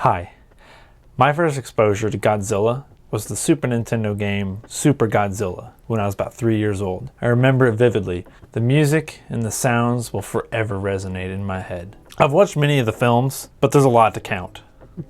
Hi. My first exposure to Godzilla was the Super Nintendo game Super Godzilla when I was about 3 years old. I remember it vividly. The music and the sounds will forever resonate in my head. I've watched many of the films, but there's a lot to count.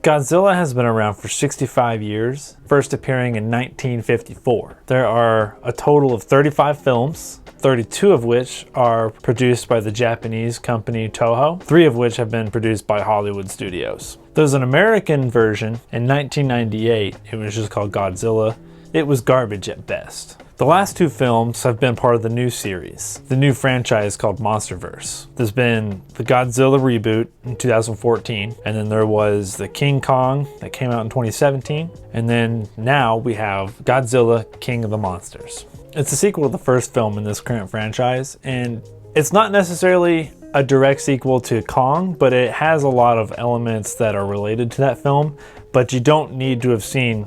Godzilla has been around for 65 years, first appearing in 1954. There are a total of 35 films, 32 of which are produced by the Japanese company Toho, 3 of which have been produced by Hollywood studios. There's an American version in 1998. It was just called Godzilla. It was garbage at best. The last 2 films have been part of the new series, the new franchise called MonsterVerse. There's been the Godzilla reboot in 2014, and then there was the King Kong that came out in 2017, and then now we have Godzilla King of the Monsters. It's a sequel to the first film in this current franchise, and it's not necessarily a direct sequel to Kong, but it has a lot of elements that are related to that film, but you don't need to have seen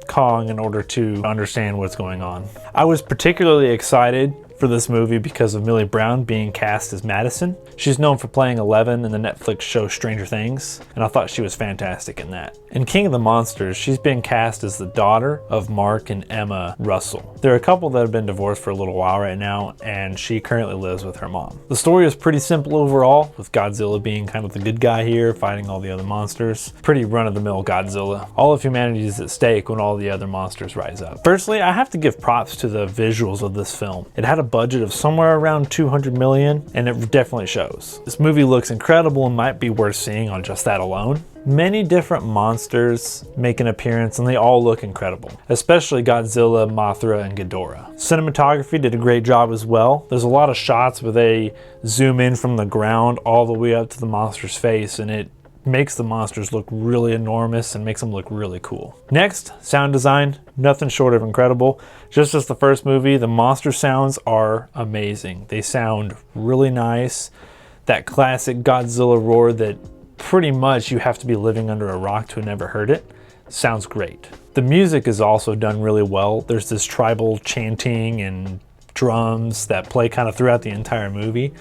Kong in order to understand what's going on. I was particularly excited for this movie because of Millie Brown being cast as Madison. She's known for playing Eleven in the Netflix show Stranger Things, and I thought she was fantastic in that. In King of the Monsters, she's been cast as the daughter of Mark and Emma Russell. They're a couple that have been divorced for a little while right now, and she currently lives with her mom. The story is pretty simple overall, with Godzilla being kind of the good guy here, fighting all the other monsters. Pretty run-of-the-mill Godzilla. All of humanity is at stake when all the other monsters rise up. Firstly, I have to give props to the visuals of this film. It had a budget of somewhere around 200 million, and it definitely shows. This movie looks incredible and might be worth seeing on just that alone. Many different monsters make an appearance and they all look incredible, especially Godzilla, Mothra, and Ghidorah. Cinematography did a great job as well. There's a lot of shots where they zoom in from the ground all the way up to the monster's face, and it makes the monsters look really enormous and makes them look really cool. Next, sound design, nothing short of incredible. Just as the first movie, the monster sounds are amazing. They sound really nice. That classic Godzilla roar that pretty much you have to be living under a rock to have never heard it sounds great. The music is also done really well. There's this tribal chanting and drums that play kind of throughout the entire movie.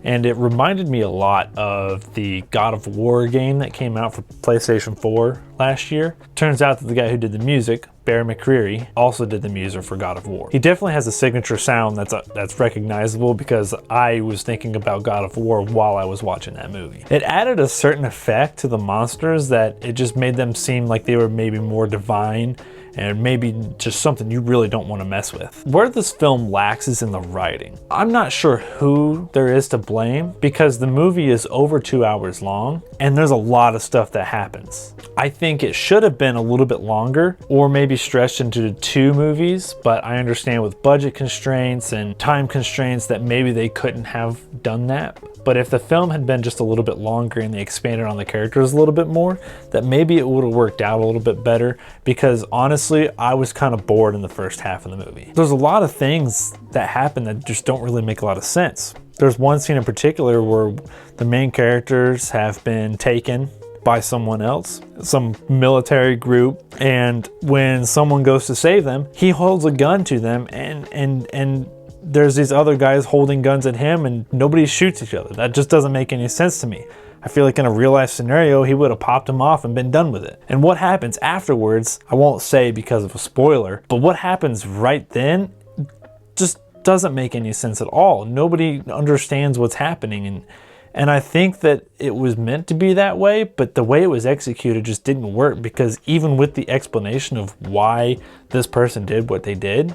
And it reminded me a lot of the God of War game that came out for PlayStation 4 last year. Turns out that the guy who did the music, Bear McCreary, also did the music for God of War. He definitely has a signature sound that's recognizable because I was thinking about God of War while I was watching that movie. It added a certain effect to the monsters that it just made them seem like they were maybe more divine and maybe just something you really don't want to mess with. Where this film lacks is in the writing. I'm not sure who there is to blame because the movie is over 2 hours long and there's a lot of stuff that happens. I think it should have been a little bit longer or maybe stretched into 2 movies, but I understand with budget constraints and time constraints that maybe they couldn't have done that. But if the film had been just a little bit longer and they expanded on the characters a little bit more, that maybe it would have worked out a little bit better because honestly, I was kind of bored in the first half of the movie. There's a lot of things that happen that just don't really make a lot of sense. There's one scene in particular where the main characters have been taken by someone else, some military group, and when someone goes to save them, he holds a gun to them and there's these other guys holding guns at him and nobody shoots each other. That just doesn't make any sense to me. I feel like in a real life scenario, he would have popped him off and been done with it. And what happens afterwards, I won't say because of a spoiler, but what happens right then just doesn't make any sense at all. Nobody understands what's happening. And I think that it was meant to be that way, but the way it was executed just didn't work because even with the explanation of why this person did what they did,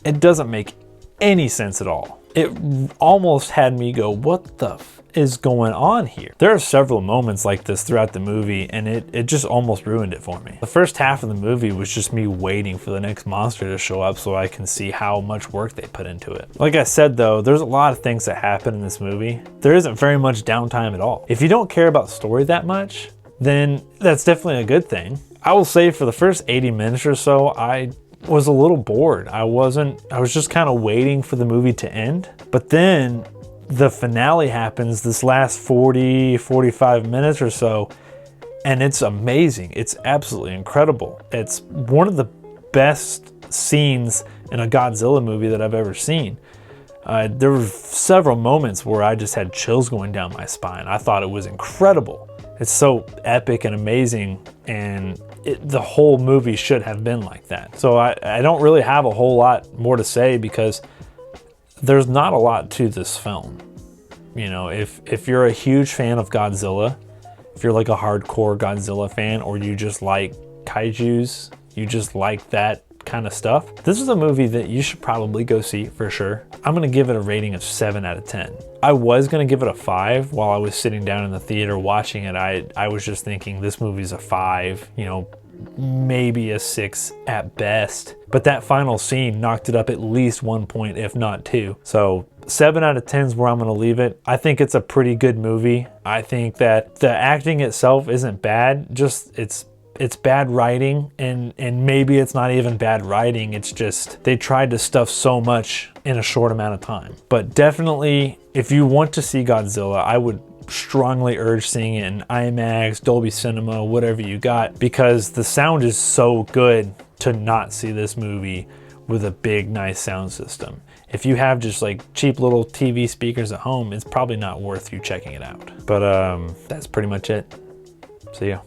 it doesn't make any sense at all. It almost had me go, what the f is going on here? There are several moments like this throughout the movie and it just almost ruined it for me. The first half of the movie was just me waiting for the next monster to show up so I can see how much work they put into it. Like I said though, there's a lot of things that happen in this movie. There isn't very much downtime at all. If you don't care about story that much, then that's definitely a good thing. I will say for the first 80 minutes or so, I was a little bored. I was just kind of waiting for the movie to end. But then the finale happens this last 45 minutes or so, and it's amazing. It's absolutely incredible. It's one of the best scenes in a Godzilla movie that I've ever seen. There were several moments where I just had chills going down my spine. I thought it was incredible. It's so epic and amazing, and the whole movie should have been like that. So I don't really have a whole lot more to say because there's not a lot to this film. You know, if you're a huge fan of Godzilla, if you're like a hardcore Godzilla fan, or you just like kaijus, you just like that kind of stuff, this is a movie that you should probably go see for sure. I'm gonna give it a rating of 7 out of 10. I was gonna give it a 5 while I was sitting down in the theater watching it. I was just thinking this movie's a 5, you know, maybe a 6 at best. But that final scene knocked it up at least 1 point, if not 2. So 7 out of 10 is where I'm gonna leave it. I think it's a pretty good movie. I think that the acting itself isn't bad, just it's bad writing, and maybe it's not even bad writing, it's just they tried to stuff so much in a short amount of time. But definitely, if you want to see Godzilla, I would strongly urge seeing it in IMAX, Dolby Cinema, whatever you got, because the sound is so good to not see this movie with a big, nice sound system. If you have just like cheap little TV speakers at home, it's probably not worth you checking it out. But that's pretty much it. See ya.